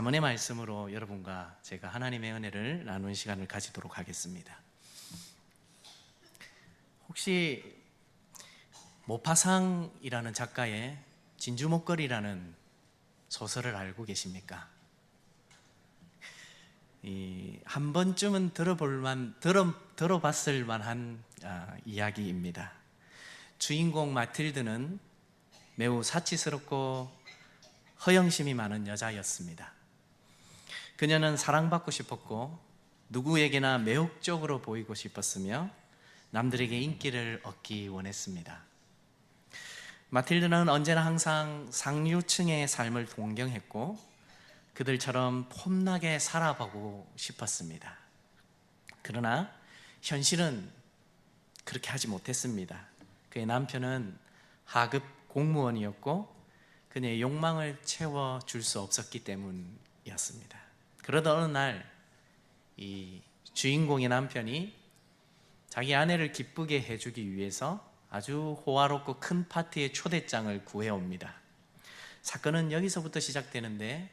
잠언의 말씀으로 여러분과 제가 하나님의 은혜를 나누는 시간을 가지도록 하겠습니다. 혹시 모파상이라는 작가의 진주목걸이라는 소설을 알고 계십니까? 한 번쯤은 들어봤을 만한 이야기입니다. 주인공 마틸드는 매우 사치스럽고 허영심이 많은 여자였습니다. 그녀는 사랑받고 싶었고 누구에게나 매혹적으로 보이고 싶었으며 남들에게 인기를 얻기 원했습니다. 마틸드는 언제나 항상 상류층의 삶을 동경했고 그들처럼 폼나게 살아보고 싶었습니다. 그러나 현실은 그렇게 하지 못했습니다. 그의 남편은 하급 공무원이었고 그녀의 욕망을 채워줄 수 없었기 때문이었습니다. 그러던 어느 날 이 주인공의 남편이 자기 아내를 기쁘게 해주기 위해서 아주 호화롭고 큰 파티의 초대장을 구해옵니다. 사건은 여기서부터 시작되는데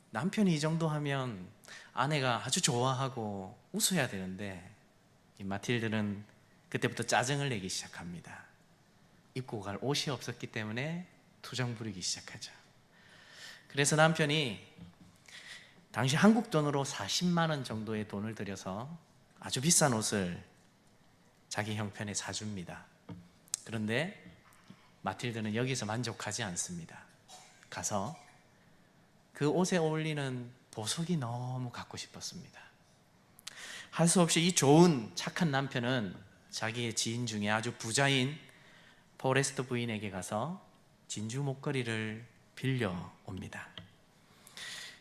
남편이 이 정도 하면 아내가 아주 좋아하고 웃어야 되는데 이 마틸드는 그때부터 짜증을 내기 시작합니다. 입고 갈 옷이 없었기 때문에 투정 부리기 시작하죠. 그래서 남편이 당시 한국 돈으로 40만 원 정도의 돈을 들여서 아주 비싼 옷을 자기 형편에 사줍니다. 그런데 마틸드는 여기서 만족하지 않습니다. 가서 그 옷에 어울리는 보석이 너무 갖고 싶었습니다. 할 수 없이 이 좋은 착한 남편은 자기의 지인 중에 아주 부자인 포레스트 부인에게 가서 진주 목걸이를 빌려옵니다.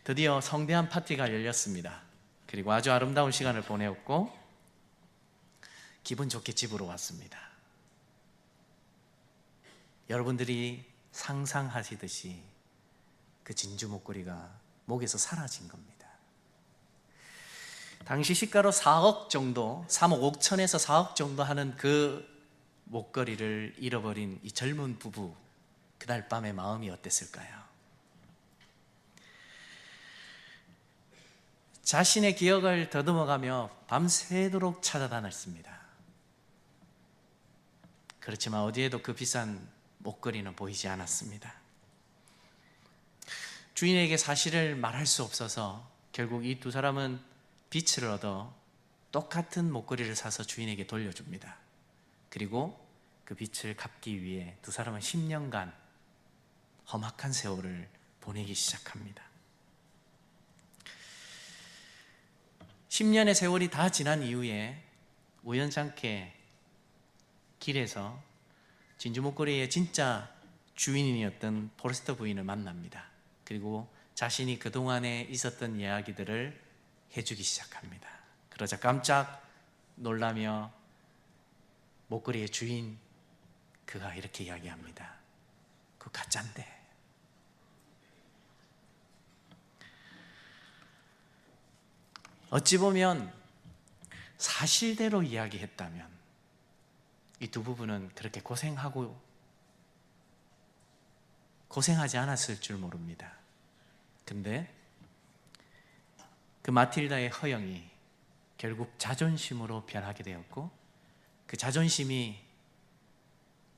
드디어 성대한 파티가 열렸습니다. 그리고 아주 아름다운 시간을 보내었고 기분 좋게 집으로 왔습니다. 여러분들이 상상하시듯이 그 진주 목걸이가 목에서 사라진 겁니다. 당시 시가로 4억 정도, 3억 5천에서 4억 정도 하는 그 목걸이를 잃어버린 이 젊은 부부, 그날 밤의 마음이 어땠을까요? 자신의 기억을 더듬어가며 밤새도록 찾아다녔습니다. 그렇지만 어디에도 그 비싼 목걸이는 보이지 않았습니다. 주인에게 사실을 말할 수 없어서 결국 이 두 사람은 빛을 얻어 똑같은 목걸이를 사서 주인에게 돌려줍니다. 그리고 그 빛을 갚기 위해 두 사람은 10년간 험악한 세월을 보내기 시작합니다. 10년의 세월이 다 지난 이후에 우연찮게 길에서 진주 목걸이의 진짜 주인이었던 포레스터 부인을 만납니다. 그리고 자신이 그동안에 있었던 이야기들을 해주기 시작합니다. 그러자 깜짝 놀라며 목걸이의 주인, 그가 이렇게 이야기합니다. 그거 가짜인데. 어찌 보면 사실대로 이야기했다면 이 두 부부는 그렇게 고생하지 않았을 줄 모릅니다. 근데 그 마틸다의 허영이 결국 자존심으로 변하게 되었고 그 자존심이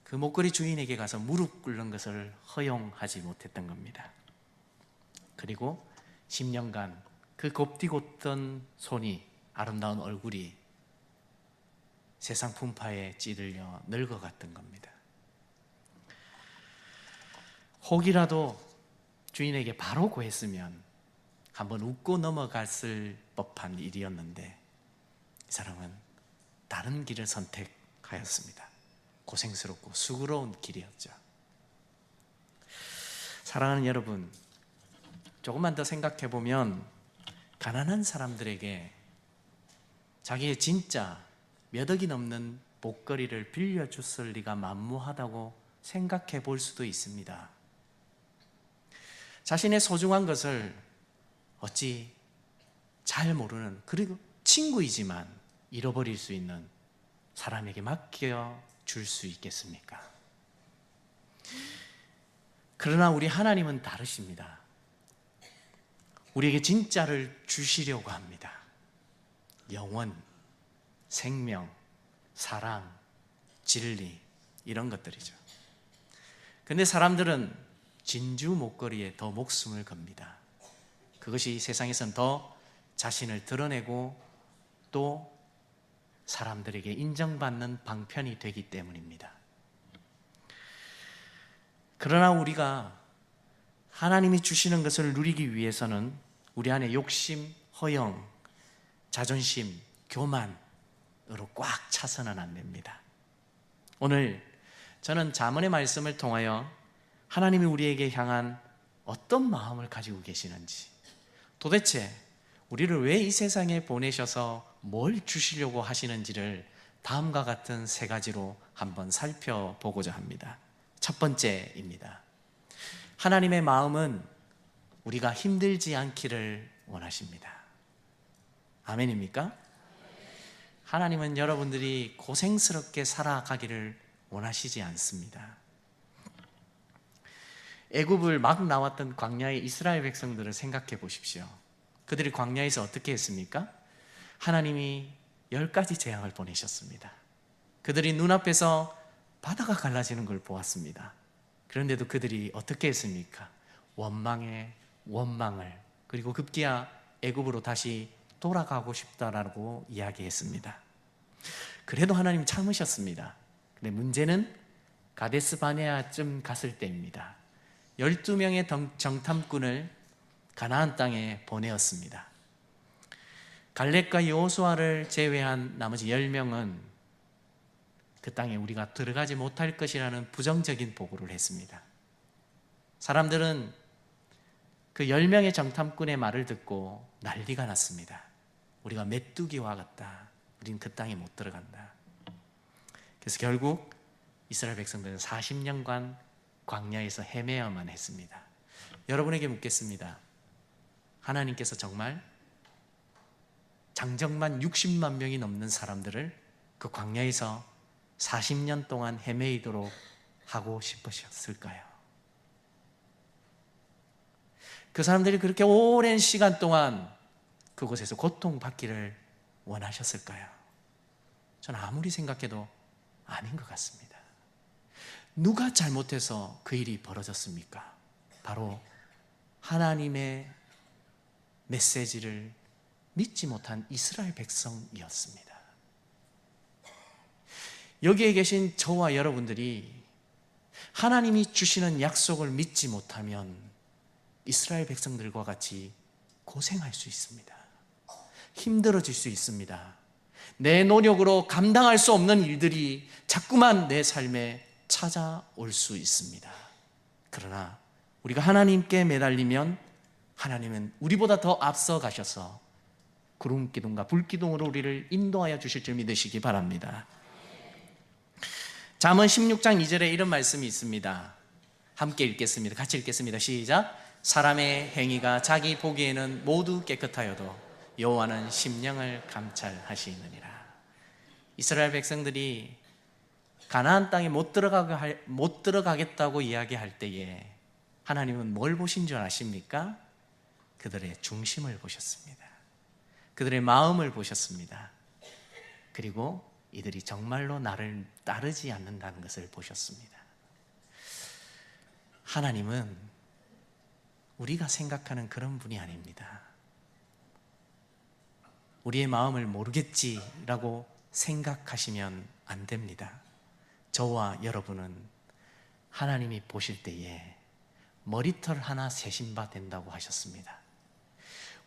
그 목걸이 주인에게 가서 무릎 꿇는 것을 허용하지 못했던 겁니다. 그리고 10년간 그 곱디고던 손이, 아름다운 얼굴이 세상 풍파에 찌들려 늙어갔던 겁니다. 혹이라도 주인에게 바로 구했으면 한번 웃고 넘어갔을 법한 일이었는데 이 사람은 다른 길을 선택하였습니다. 고생스럽고 수고로운 길이었죠. 사랑하는 여러분, 조금만 더 생각해 보면 가난한 사람들에게 자기의 진짜 몇 억이 넘는 목걸이를 빌려줬을 리가 만무하다고 생각해 볼 수도 있습니다. 자신의 소중한 것을 어찌 잘 모르는, 그리고 친구이지만 잃어버릴 수 있는 사람에게 맡겨줄 수 있겠습니까? 그러나 우리 하나님은 다르십니다. 우리에게 진짜를 주시려고 합니다. 영원, 생명, 사랑, 진리, 이런 것들이죠. 근데 사람들은 진주 목걸이에 더 목숨을 겁니다. 그것이 세상에선 더 자신을 드러내고 또 사람들에게 인정받는 방편이 되기 때문입니다. 그러나 우리가 하나님이 주시는 것을 누리기 위해서는 우리 안에 욕심, 허영, 자존심, 교만으로 꽉 차서는 안 됩니다. 오늘 저는 잠언의 말씀을 통하여 하나님이 우리에게 향한 어떤 마음을 가지고 계시는지, 도대체 우리를 왜 이 세상에 보내셔서 뭘 주시려고 하시는지를 다음과 같은 세 가지로 한번 살펴보고자 합니다. 첫 번째입니다. 하나님의 마음은 우리가 힘들지 않기를 원하십니다. 아멘입니까? 하나님은 여러분들이 고생스럽게 살아가기를 원하시지 않습니다. 애굽을 막 나왔던 광야의 이스라엘 백성들을 생각해 보십시오. 그들이 광야에서 어떻게 했습니까? 하나님이 10가지 재앙을 보내셨습니다. 그들이 눈앞에서 바다가 갈라지는 걸 보았습니다. 그런데도 그들이 어떻게 했습니까? 원망에 원망을, 그리고 급기야 애굽으로 다시 돌아가고 싶다라고 이야기했습니다. 그래도 하나님 참으셨습니다. 근데 문제는 가데스 바네아쯤 갔을 때입니다. 12명의 정탐꾼을 가나안 땅에 보내었습니다. 갈렙과 여호수아를 제외한 나머지 10명은 그 땅에 우리가 들어가지 못할 것이라는 부정적인 보고를 했습니다. 사람들은 그 10명의 정탐꾼의 말을 듣고 난리가 났습니다. 우리가 메뚜기와 같다. 우린 그 땅에 못 들어간다. 그래서 결국 이스라엘 백성들은 40년간 광야에서 헤매야만 했습니다. 여러분에게 묻겠습니다. 하나님께서 정말 장정만 60만 명이 넘는 사람들을 그 광야에서 40년 동안 헤매이도록 하고 싶으셨을까요? 그 사람들이 그렇게 오랜 시간 동안 그곳에서 고통받기를 원하셨을까요? 저는 아무리 생각해도 아닌 것 같습니다. 누가 잘못해서 그 일이 벌어졌습니까? 바로 하나님의 메시지를 믿지 못한 이스라엘 백성이었습니다. 여기에 계신 저와 여러분들이 하나님이 주시는 약속을 믿지 못하면 이스라엘 백성들과 같이 고생할 수 있습니다. 힘들어질 수 있습니다. 내 노력으로 감당할 수 없는 일들이 자꾸만 내 삶에 찾아올 수 있습니다. 그러나 우리가 하나님께 매달리면 하나님은 우리보다 더 앞서 가셔서 구름기둥과 불기둥으로 우리를 인도하여 주실 줄 믿으시기 바랍니다. 잠언 16장 2절에 이런 말씀이 있습니다. 함께 읽겠습니다. 같이 읽겠습니다. 시작. 사람의 행위가 자기 보기에는 모두 깨끗하여도 여호와는 심령을 감찰하시느니라. 이스라엘 백성들이 가나안 땅에 못 들어가겠다고 이야기할 때에 하나님은 뭘 보신 줄 아십니까? 그들의 중심을 보셨습니다. 그들의 마음을 보셨습니다. 그리고 이들이 정말로 나를 따르지 않는다는 것을 보셨습니다. 하나님은 우리가 생각하는 그런 분이 아닙니다. 우리의 마음을 모르겠지라고 생각하시면 안 됩니다. 저와 여러분은 하나님이 보실 때에 머리털 하나 세신 바 된다고 하셨습니다.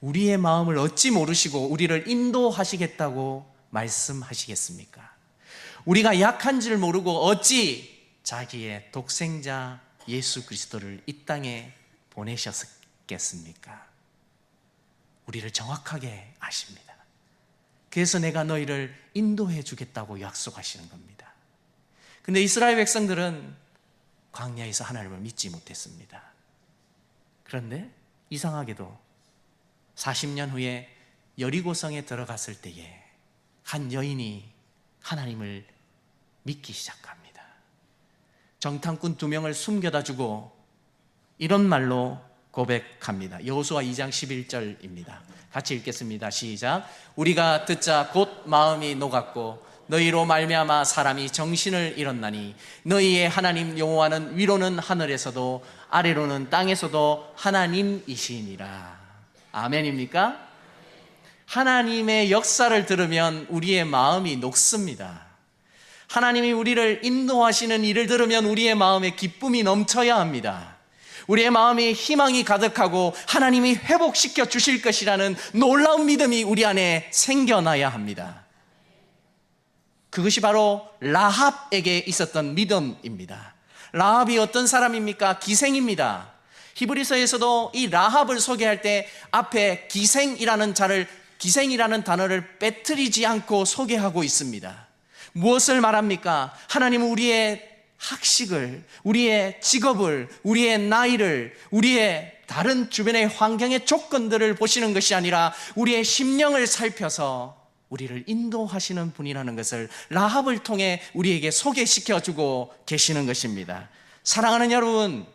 우리의 마음을 어찌 모르시고 우리를 인도하시겠다고 말씀하시겠습니까? 우리가 약한 줄 모르고 어찌 자기의 독생자 예수 그리스도를 이 땅에 보내셨겠습니까? 우리를 정확하게 아십니다. 그래서 내가 너희를 인도해 주겠다고 약속하시는 겁니다. 근데 이스라엘 백성들은 광야에서 하나님을 믿지 못했습니다. 그런데 이상하게도 40년 후에 여리고성에 들어갔을 때에 한 여인이 하나님을 믿기 시작합니다. 정탐꾼 2명을 숨겨다 주고 이런 말로 고백합니다. 여호수아 2장 11절입니다. 같이 읽겠습니다. 시작. 우리가 듣자 곧 마음이 녹았고 너희로 말미암아 사람이 정신을 잃었나니 너희의 하나님 여호와는 위로는 하늘에서도 아래로는 땅에서도 하나님이시니라. 아멘입니까? 하나님의 역사를 들으면 우리의 마음이 녹습니다. 하나님이 우리를 인도하시는 일을 들으면 우리의 마음에 기쁨이 넘쳐야 합니다. 우리의 마음이 희망이 가득하고 하나님이 회복시켜 주실 것이라는 놀라운 믿음이 우리 안에 생겨나야 합니다. 그것이 바로 라합에게 있었던 믿음입니다. 라합이 어떤 사람입니까? 기생입니다. 히브리서에서도 이 라합을 소개할 때 앞에 기생이라는 단어를 빼뜨리지 않고 소개하고 있습니다. 무엇을 말합니까? 하나님은 우리의 학식을, 우리의 직업을, 우리의 나이를, 우리의 다른 주변의 환경의 조건들을 보시는 것이 아니라 우리의 심령을 살펴서 우리를 인도하시는 분이라는 것을 라합을 통해 우리에게 소개시켜주고 계시는 것입니다. 사랑하는 여러분,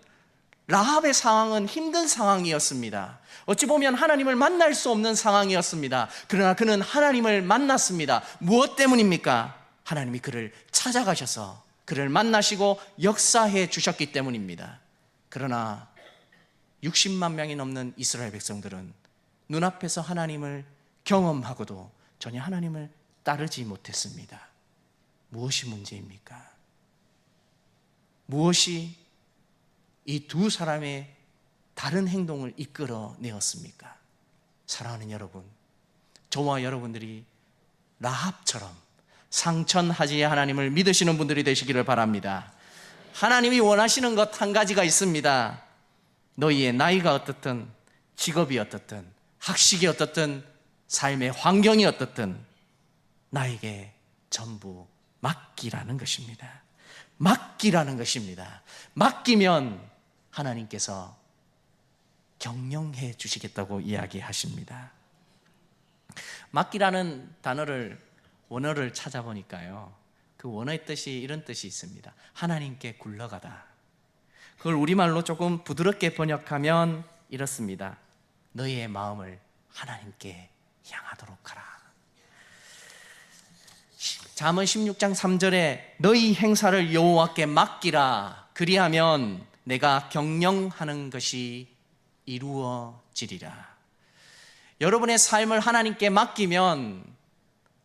라합의 상황은 힘든 상황이었습니다. 어찌 보면 하나님을 만날 수 없는 상황이었습니다. 그러나 그는 하나님을 만났습니다. 무엇 때문입니까? 하나님이 그를 찾아가셔서 그를 만나시고 역사해 주셨기 때문입니다. 그러나 60만 명이 넘는 이스라엘 백성들은 눈앞에서 하나님을 경험하고도 전혀 하나님을 따르지 못했습니다. 무엇이 문제입니까? 무엇이 이 두 사람의 다른 행동을 이끌어내었습니까? 사랑하는 여러분, 저와 여러분들이 라합처럼 상천하지의 하나님을 믿으시는 분들이 되시기를 바랍니다. 하나님이 원하시는 것 한 가지가 있습니다. 너희의 나이가 어떻든, 직업이 어떻든, 학식이 어떻든, 삶의 환경이 어떻든 나에게 전부 맡기라는 것입니다. 맡기라는 것입니다. 맡기면 하나님께서 경영해 주시겠다고 이야기하십니다. 맡기라는 원어를 찾아보니까요, 그 원어의 뜻이 이런 뜻이 있습니다. 하나님께 굴러가다. 그걸 우리말로 조금 부드럽게 번역하면 이렇습니다. 너희의 마음을 하나님께 향하도록 하라. 잠언 16장 3절에 너희 행사를 여호와께 맡기라. 그리하면 내가 경영하는 것이 이루어지리라. 여러분의 삶을 하나님께 맡기면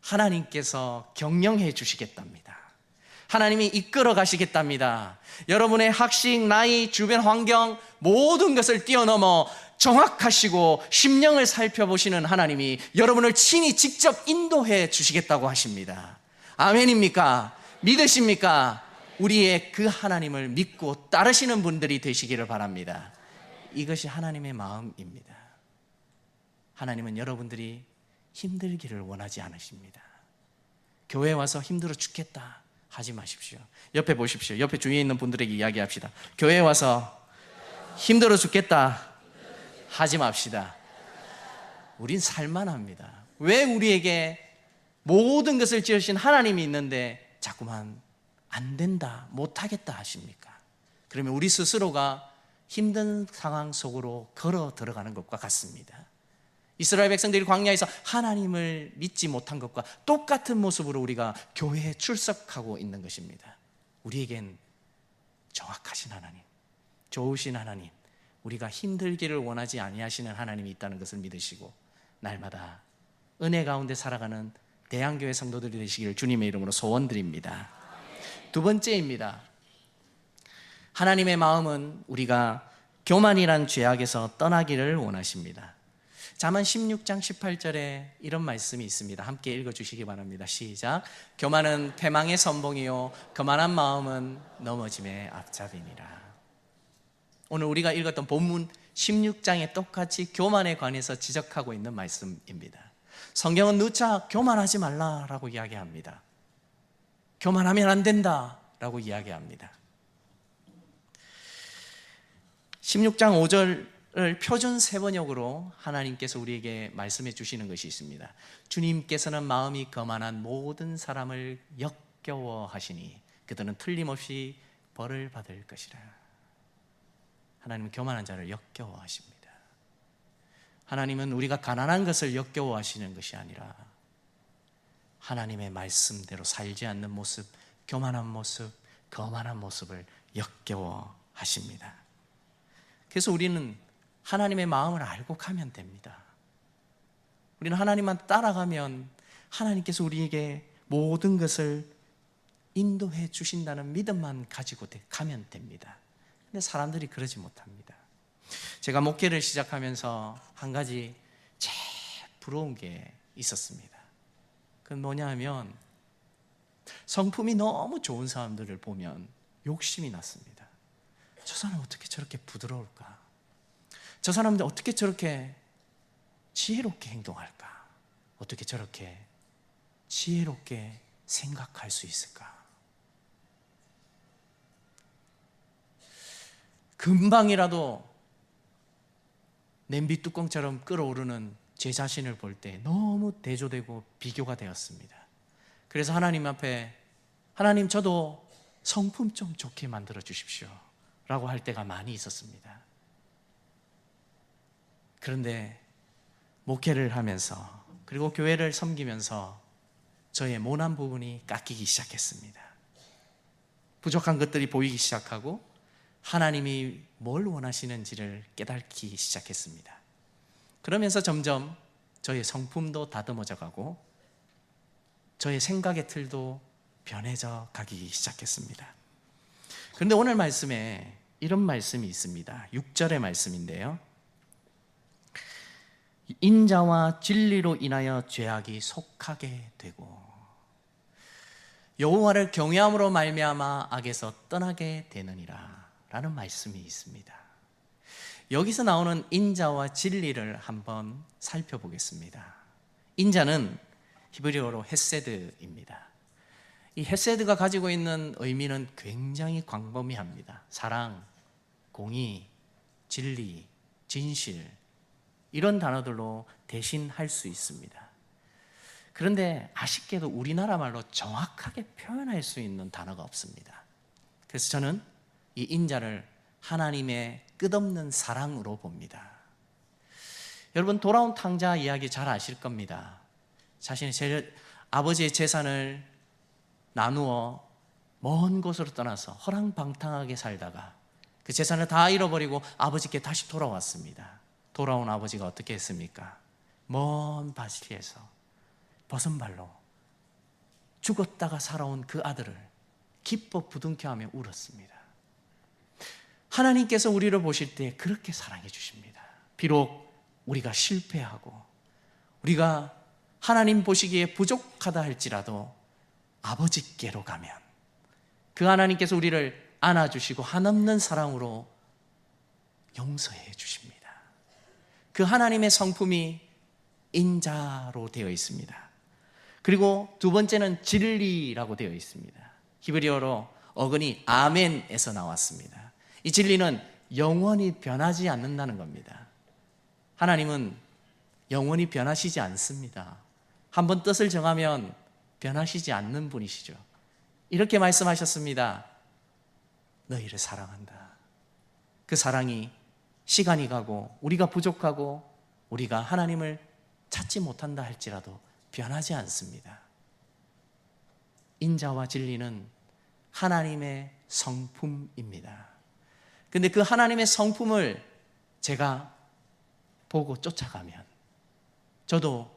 하나님께서 경영해 주시겠답니다. 하나님이 이끌어 가시겠답니다. 여러분의 학식, 나이, 주변 환경 모든 것을 뛰어넘어 정확하시고 심령을 살펴보시는 하나님이 여러분을 친히 직접 인도해 주시겠다고 하십니다. 아멘입니까? 믿으십니까? 우리의 그 하나님을 믿고 따르시는 분들이 되시기를 바랍니다. 이것이 하나님의 마음입니다. 하나님은 여러분들이 힘들기를 원하지 않으십니다. 교회에 와서 힘들어 죽겠다 하지 마십시오. 옆에 보십시오. 옆에 주위에 있는 분들에게 이야기합시다. 교회에 와서 힘들어 죽겠다 하지 맙시다. 우린 살만합니다. 왜 우리에게 모든 것을 지으신 하나님이 있는데 자꾸만 안 된다, 못하겠다 하십니까? 그러면 우리 스스로가 힘든 상황 속으로 걸어 들어가는 것과 같습니다. 이스라엘 백성들이 광야에서 하나님을 믿지 못한 것과 똑같은 모습으로 우리가 교회에 출석하고 있는 것입니다. 우리에겐 정확하신 하나님, 좋으신 하나님, 우리가 힘들기를 원하지 아니하시는 하나님이 있다는 것을 믿으시고 날마다 은혜 가운데 살아가는 대한교회 성도들이 되시기를 주님의 이름으로 소원드립니다. 두 번째입니다. 하나님의 마음은 우리가 교만이란 죄악에서 떠나기를 원하십니다. 잠언 16장 18절에 이런 말씀이 있습니다. 함께 읽어주시기 바랍니다. 시작. 교만은 패망의 선봉이요 거만한 마음은 넘어짐의 앞잡이니라. 오늘 우리가 읽었던 본문 16장에 똑같이 교만에 관해서 지적하고 있는 말씀입니다. 성경은 누차 교만하지 말라라고 이야기합니다. 교만하면 안 된다라고 이야기합니다. 16장 5절을 표준 세번역으로 하나님께서 우리에게 말씀해 주시는 것이 있습니다. 주님께서는 마음이 거만한 모든 사람을 역겨워하시니 그들은 틀림없이 벌을 받을 것이라. 하나님은 교만한 자를 역겨워하십니다. 하나님은 우리가 가난한 것을 역겨워하시는 것이 아니라 하나님의 말씀대로 살지 않는 모습, 교만한 모습, 거만한 모습을 역겨워하십니다. 그래서 우리는 하나님의 마음을 알고 가면 됩니다. 우리는 하나님만 따라가면 하나님께서 우리에게 모든 것을 인도해 주신다는 믿음만 가지고 가면 됩니다. 근데 사람들이 그러지 못합니다. 제가 목회를 시작하면서 한 가지 제일 부러운 게 있었습니다. 그건 뭐냐 하면 성품이 너무 좋은 사람들을 보면 욕심이 났습니다. 저 사람 어떻게 저렇게 부드러울까? 저 사람들 어떻게 저렇게 지혜롭게 행동할까? 어떻게 저렇게 지혜롭게 생각할 수 있을까? 금방이라도 냄비 뚜껑처럼 끓어오르는 제 자신을 볼 때 너무 대조되고 비교가 되었습니다. 그래서 하나님 앞에 하나님 저도 성품 좀 좋게 만들어 주십시오 라고 할 때가 많이 있었습니다. 그런데 목회를 하면서 그리고 교회를 섬기면서 저의 모난 부분이 깎이기 시작했습니다. 부족한 것들이 보이기 시작하고 하나님이 뭘 원하시는지를 깨닫기 시작했습니다. 그러면서 점점 저의 성품도 다듬어져 가고 저의 생각의 틀도 변해져 가기 시작했습니다. 그런데 오늘 말씀에 이런 말씀이 있습니다. 6절의 말씀인데요. 인자와 진리로 인하여 죄악이 속하게 되고 여호와를 경외함으로 말미암아 악에서 떠나게 되느니라 라는 말씀이 있습니다. 여기서 나오는 인자와 진리를 한번 살펴보겠습니다. 인자는 히브리어로 헤세드입니다. 이 헤세드가 가지고 있는 의미는 굉장히 광범위합니다. 사랑, 공의, 진리, 진실 이런 단어들로 대신할 수 있습니다. 그런데 아쉽게도 우리나라 말로 정확하게 표현할 수 있는 단어가 없습니다. 그래서 저는 이 인자를 하나님의 끝없는 사랑으로 봅니다. 여러분 돌아온 탕자 이야기 잘 아실 겁니다. 자신의 아버지의 재산을 나누어 먼 곳으로 떠나서 허랑방탕하게 살다가 그 재산을 다 잃어버리고 아버지께 다시 돌아왔습니다. 돌아온 아버지가 어떻게 했습니까? 먼 바시리에서 벗은발로 죽었다가 살아온 그 아들을 기뻐 부둥켜하며 울었습니다. 하나님께서 우리를 보실 때 그렇게 사랑해 주십니다. 비록 우리가 실패하고 우리가 하나님 보시기에 부족하다 할지라도 아버지께로 가면 그 하나님께서 우리를 안아주시고 한없는 사랑으로 용서해 주십니다. 그 하나님의 성품이 인자로 되어 있습니다. 그리고 두 번째는 진리라고 되어 있습니다. 히브리어로 어근이 아멘에서 나왔습니다. 이 진리는 영원히 변하지 않는다는 겁니다. 하나님은 영원히 변하시지 않습니다. 한번 뜻을 정하면 변하시지 않는 분이시죠. 이렇게 말씀하셨습니다. 너희를 사랑한다. 그 사랑이 시간이 가고 우리가 부족하고 우리가 하나님을 찾지 못한다 할지라도 변하지 않습니다. 인자와 진리는 하나님의 성품입니다. 근데 그 하나님의 성품을 제가 보고 쫓아가면 저도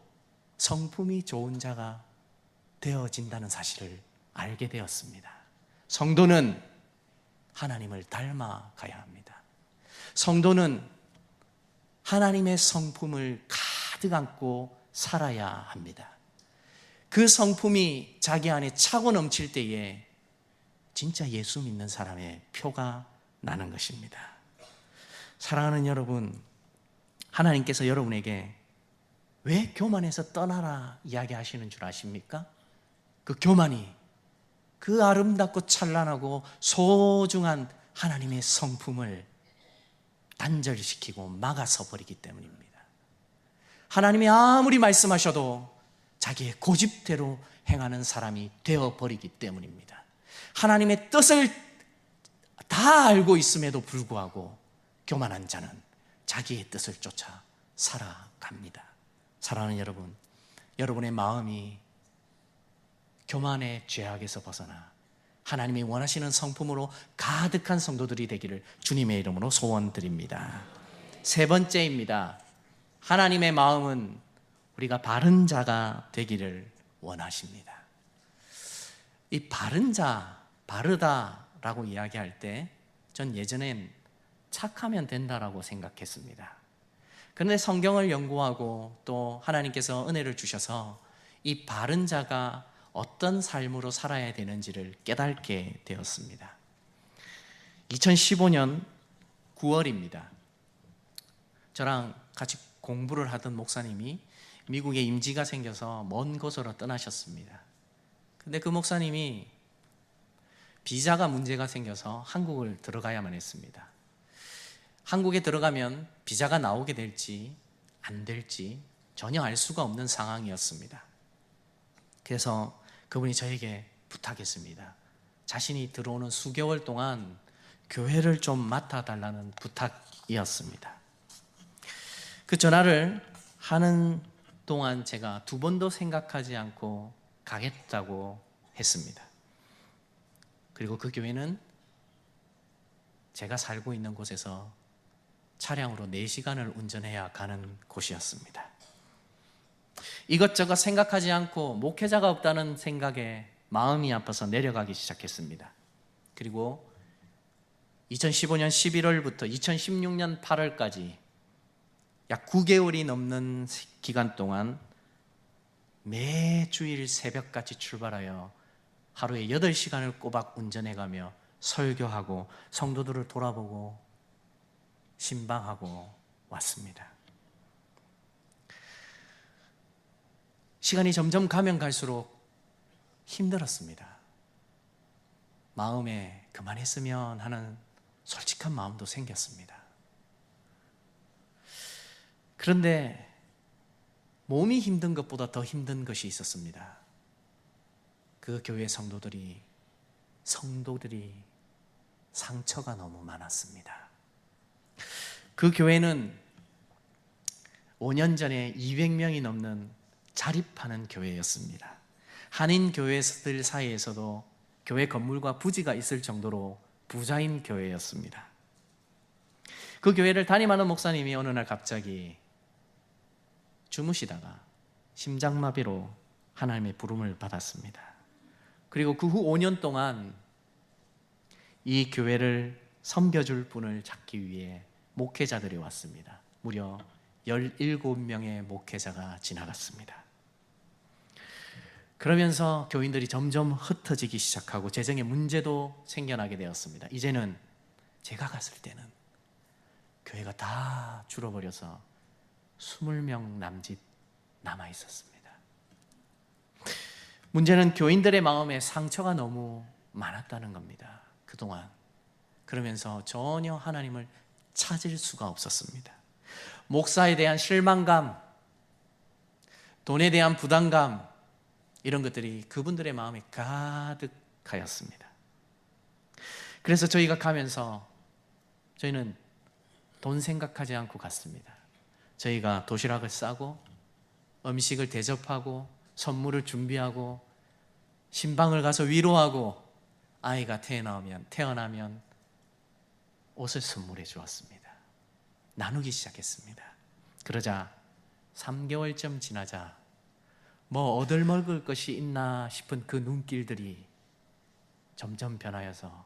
성품이 좋은 자가 되어진다는 사실을 알게 되었습니다. 성도는 하나님을 닮아가야 합니다. 성도는 하나님의 성품을 가득 안고 살아야 합니다. 그 성품이 자기 안에 차고 넘칠 때에 진짜 예수 믿는 사람의 표가 나는 것입니다. 사랑하는 여러분, 하나님께서 여러분에게 왜 교만해서 떠나라 이야기하시는 줄 아십니까? 그 교만이 그 아름답고 찬란하고 소중한 하나님의 성품을 단절시키고 막아서 버리기 때문입니다. 하나님이 아무리 말씀하셔도 자기의 고집대로 행하는 사람이 되어버리기 때문입니다. 하나님의 뜻을 다 알고 있음에도 불구하고 교만한 자는 자기의 뜻을 쫓아 살아갑니다. 사랑하는 여러분, 여러분의 마음이 교만의 죄악에서 벗어나 하나님이 원하시는 성품으로 가득한 성도들이 되기를 주님의 이름으로 소원드립니다. 세 번째입니다. 하나님의 마음은 우리가 바른 자가 되기를 원하십니다. 이 바른 자, 바르다라고 이야기할 때 전 예전엔 착하면 된다라고 생각했습니다. 그런데 성경을 연구하고 또 하나님께서 은혜를 주셔서 이 바른 자가 어떤 삶으로 살아야 되는지를 깨닫게 되었습니다. 2015년 9월입니다. 저랑 같이 공부를 하던 목사님이 미국에 임지가 생겨서 먼 곳으로 떠나셨습니다. 근데 그 목사님이 비자가 문제가 생겨서 한국을 들어가야만 했습니다. 한국에 들어가면 비자가 나오게 될지 안 될지 전혀 알 수가 없는 상황이었습니다. 그래서 그분이 저에게 부탁했습니다. 자신이 들어오는 수개월 동안 교회를 좀 맡아달라는 부탁이었습니다. 그 전화를 하는 동안 제가 두 번도 생각하지 않고 가겠다고 했습니다. 그리고 그 교회는 제가 살고 있는 곳에서 차량으로 4시간을 운전해야 가는 곳이었습니다. 이것저것 생각하지 않고 목회자가 없다는 생각에 마음이 아파서 내려가기 시작했습니다. 그리고 2015년 11월부터 2016년 8월까지 약 9개월이 넘는 기간 동안 매주일 새벽까지 출발하여 하루에 8시간을 꼬박 운전해가며 설교하고 성도들을 돌아보고 신방하고 왔습니다. 시간이 점점 가면 갈수록 힘들었습니다. 마음에 그만했으면 하는 솔직한 마음도 생겼습니다. 그런데 몸이 힘든 것보다 더 힘든 것이 있었습니다. 그 교회 성도들이 상처가 너무 많았습니다. 그 교회는 5년 전에 200명이 넘는 자립하는 교회였습니다. 한인 교회들 사이에서도 교회 건물과 부지가 있을 정도로 부자인 교회였습니다. 그 교회를 담임하는 목사님이 어느 날 갑자기 주무시다가 심장마비로 하나님의 부름을 받았습니다. 그리고 그 후 5년 동안 이 교회를 섬겨줄 분을 찾기 위해 목회자들이 왔습니다. 무려 17명의 목회자가 지나갔습니다. 그러면서 교인들이 점점 흩어지기 시작하고 재정의 문제도 생겨나게 되었습니다. 이제는 제가 갔을 때는 교회가 다 줄어버려서 20명 남짓 남아 있었습니다. 문제는 교인들의 마음에 상처가 너무 많았다는 겁니다. 그동안. 그러면서 전혀 하나님을 찾을 수가 없었습니다. 목사에 대한 실망감, 돈에 대한 부담감, 이런 것들이 그분들의 마음에 가득하였습니다. 그래서 저희가 가면서 저희는 돈 생각하지 않고 갔습니다. 저희가 도시락을 싸고 음식을 대접하고 선물을 준비하고 신방을 가서 위로하고 아이가 태어나면 옷을 선물해 주었습니다. 나누기 시작했습니다. 그러자 3개월쯤 지나자 뭐 얻을 먹을 것이 있나 싶은 그 눈길들이 점점 변하여서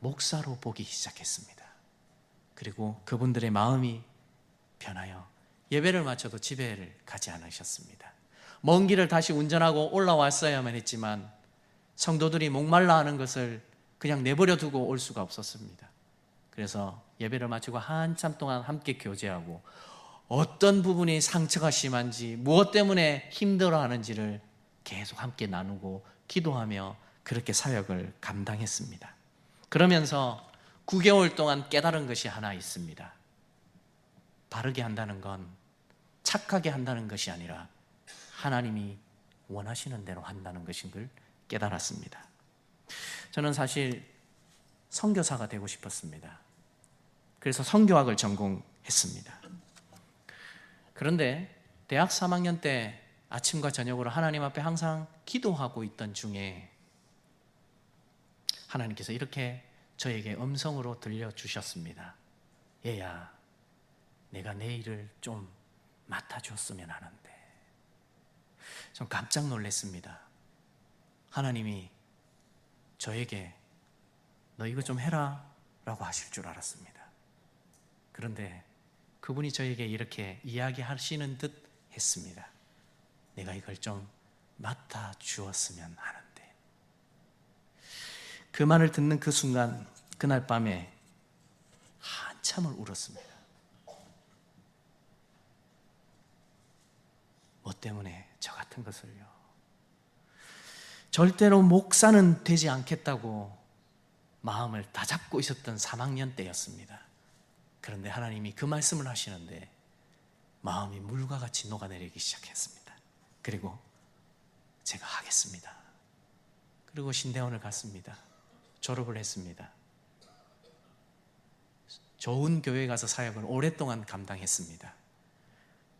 목사로 보기 시작했습니다. 그리고 그분들의 마음이 변하여 예배를 마쳐도 집에를 가지 않으셨습니다. 먼 길을 다시 운전하고 올라왔어야만 했지만 성도들이 목말라 하는 것을 그냥 내버려 두고 올 수가 없었습니다. 그래서 예배를 마치고 한참 동안 함께 교제하고 어떤 부분이 상처가 심한지 무엇 때문에 힘들어하는지를 계속 함께 나누고 기도하며 그렇게 사역을 감당했습니다. 그러면서 9개월 동안 깨달은 것이 하나 있습니다. 바르게 한다는 건 착하게 한다는 것이 아니라 하나님이 원하시는 대로 한다는 것인 걸 깨달았습니다. 저는 사실 선교사가 되고 싶었습니다. 그래서 선교학을 전공했습니다. 그런데 대학 3학년 때 아침과 저녁으로 하나님 앞에 항상 기도하고 있던 중에 하나님께서 이렇게 저에게 음성으로 들려주셨습니다. 얘야, 내가 내 일을 좀 맡아줬으면 하는데. 좀 깜짝 놀랐습니다. 하나님이 저에게 너 이거 좀 해라 라고 하실 줄 알았습니다. 그런데 그분이 저에게 이렇게 이야기하시는 듯 했습니다. 내가 이걸 좀 맡아주었으면 하는데. 그 말을 듣는 그 순간, 그날 밤에 한참을 울었습니다. 뭐 때문에 저 같은 것을요. 절대로 목사는 되지 않겠다고 마음을 다잡고 있었던 3학년 때였습니다. 그런데 하나님이 그 말씀을 하시는데 마음이 물과 같이 녹아내리기 시작했습니다. 그리고 제가 하겠습니다. 그리고 신대원을 갔습니다. 졸업을 했습니다. 좋은 교회에 가서 사역을 오랫동안 감당했습니다.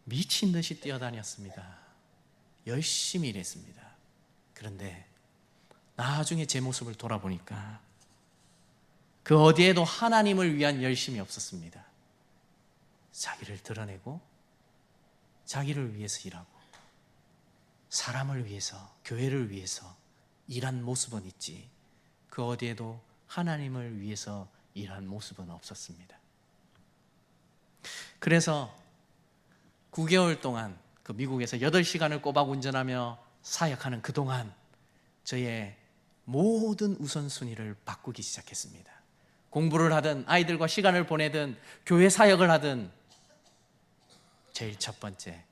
미친 듯이 뛰어다녔습니다. 열심히 일했습니다. 그런데 나중에 제 모습을 돌아보니까 그 어디에도 하나님을 위한 열심이 없었습니다. 자기를 드러내고 자기를 위해서 일하고 사람을 위해서, 교회를 위해서 일한 모습은 있지 그 어디에도 하나님을 위해서 일한 모습은 없었습니다. 그래서 9개월 동안 그 미국에서 8시간을 꼬박 운전하며 사역하는 그동안 저의 모든 우선순위를 바꾸기 시작했습니다. 공부를 하든 아이들과 시간을 보내든 교회 사역을 하든 제일 첫 번째,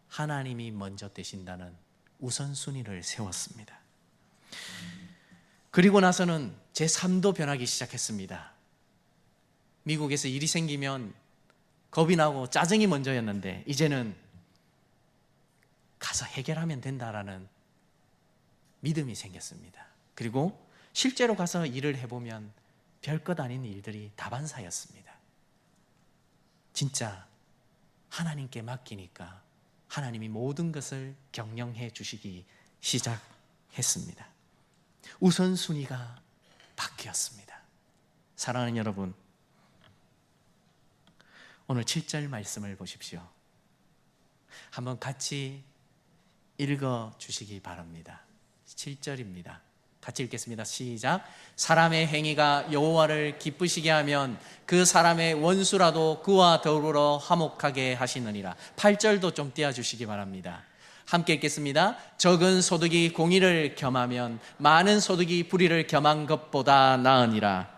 하나님이 먼저 되신다는 우선순위를 세웠습니다. 그리고 나서는 제 삶도 변하기 시작했습니다. 미국에서 일이 생기면 겁이 나고 짜증이 먼저였는데 이제는 가서 해결하면 된다라는 믿음이 생겼습니다. 그리고 실제로 가서 일을 해보면 별것 아닌 일들이 다반사였습니다. 진짜 하나님께 맡기니까 하나님이 모든 것을 경영해 주시기 시작했습니다. 우선순위가 바뀌었습니다. 사랑하는 여러분, 오늘 7절 말씀을 보십시오. 한번 같이 읽어 주시기 바랍니다. 7절입니다. 같이 읽겠습니다. 시작. 사람의 행위가 여호와를 기쁘시게 하면 그 사람의 원수라도 그와 더불어 화목하게 하시느니라. 8절도 좀 띄워주시기 바랍니다. 함께 읽겠습니다. 적은 소득이 공의를 겸하면 많은 소득이 불의를 겸한 것보다 나으니라.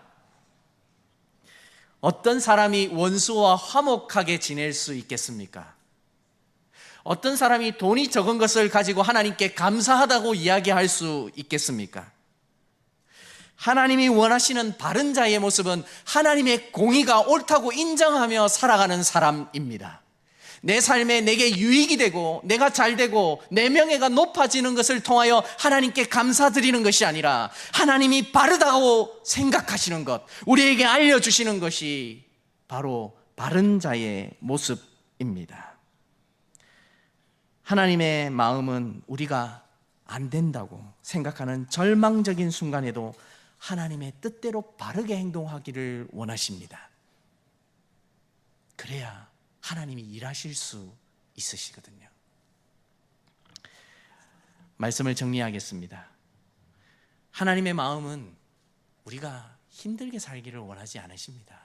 어떤 사람이 원수와 화목하게 지낼 수 있겠습니까? 어떤 사람이 돈이 적은 것을 가지고 하나님께 감사하다고 이야기할 수 있겠습니까? 하나님이 원하시는 바른 자의 모습은 하나님의 공의가 옳다고 인정하며 살아가는 사람입니다. 내 삶에 내게 유익이 되고 내가 잘 되고 내 명예가 높아지는 것을 통하여 하나님께 감사드리는 것이 아니라 하나님이 바르다고 생각하시는 것, 우리에게 알려주시는 것이 바로 바른 자의 모습입니다. 하나님의 마음은 우리가 안 된다고 생각하는 절망적인 순간에도 하나님의 뜻대로 바르게 행동하기를 원하십니다. 그래야 하나님이 일하실 수 있으시거든요. 말씀을 정리하겠습니다. 하나님의 마음은 우리가 힘들게 살기를 원하지 않으십니다.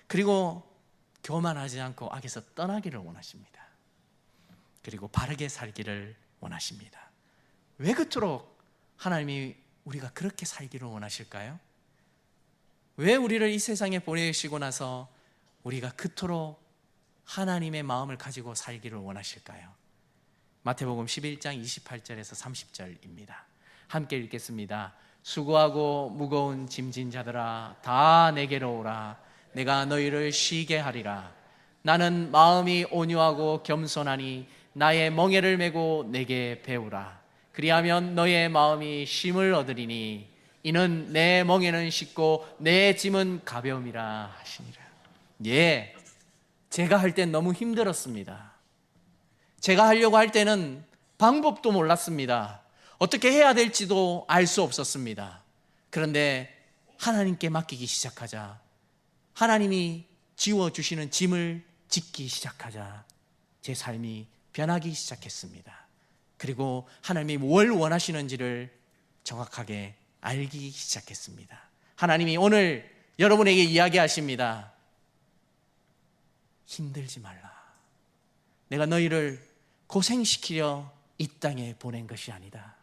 그리고 교만하지 않고 악에서 떠나기를 원하십니다. 그리고 바르게 살기를 원하십니다. 왜 그토록 하나님이 우리가 그렇게 살기를 원하실까요? 왜 우리를 이 세상에 보내시고 나서 우리가 그토록 하나님의 마음을 가지고 살기를 원하실까요? 마태복음 11장 28절에서 30절입니다. 함께 읽겠습니다. 수고하고 무거운 짐진 자들아 다 내게로 오라. 내가 너희를 쉬게 하리라. 나는 마음이 온유하고 겸손하니 나의 멍에를 메고 내게 배우라. 그리하면 너의 마음이 쉼을 얻으리니 이는 내 멍에는 쉽고 내 짐은 가벼움이라 하시니라. 예, 제가 할 땐 너무 힘들었습니다. 제가 하려고 할 때는 방법도 몰랐습니다. 어떻게 해야 될지도 알 수 없었습니다. 그런데 하나님께 맡기기 시작하자, 하나님이 지워주시는 짐을 짓기 시작하자 제 삶이 변하기 시작했습니다. 그리고 하나님이 뭘 원하시는지를 정확하게 알기 시작했습니다. 하나님이 오늘 여러분에게 이야기하십니다. 힘들지 말라. 내가 너희를 고생시키려 이 땅에 보낸 것이 아니다.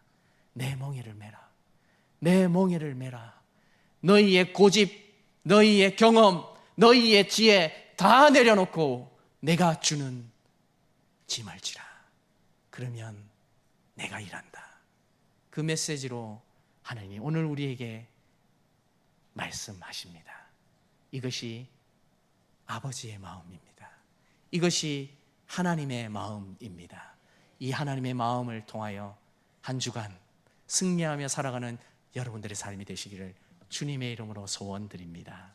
내 멍에를 메라. 내 멍에를 메라. 너희의 고집, 너희의 경험, 너희의 지혜 다 내려놓고 내가 주는 짐을 지라. 그러면 내가 일한다. 그 메시지로 하나님이 오늘 우리에게 말씀하십니다. 이것이 아버지의 마음입니다. 이것이 하나님의 마음입니다. 이 하나님의 마음을 통하여 한 주간 승리하며 살아가는 여러분들의 삶이 되시기를 주님의 이름으로 소원드립니다.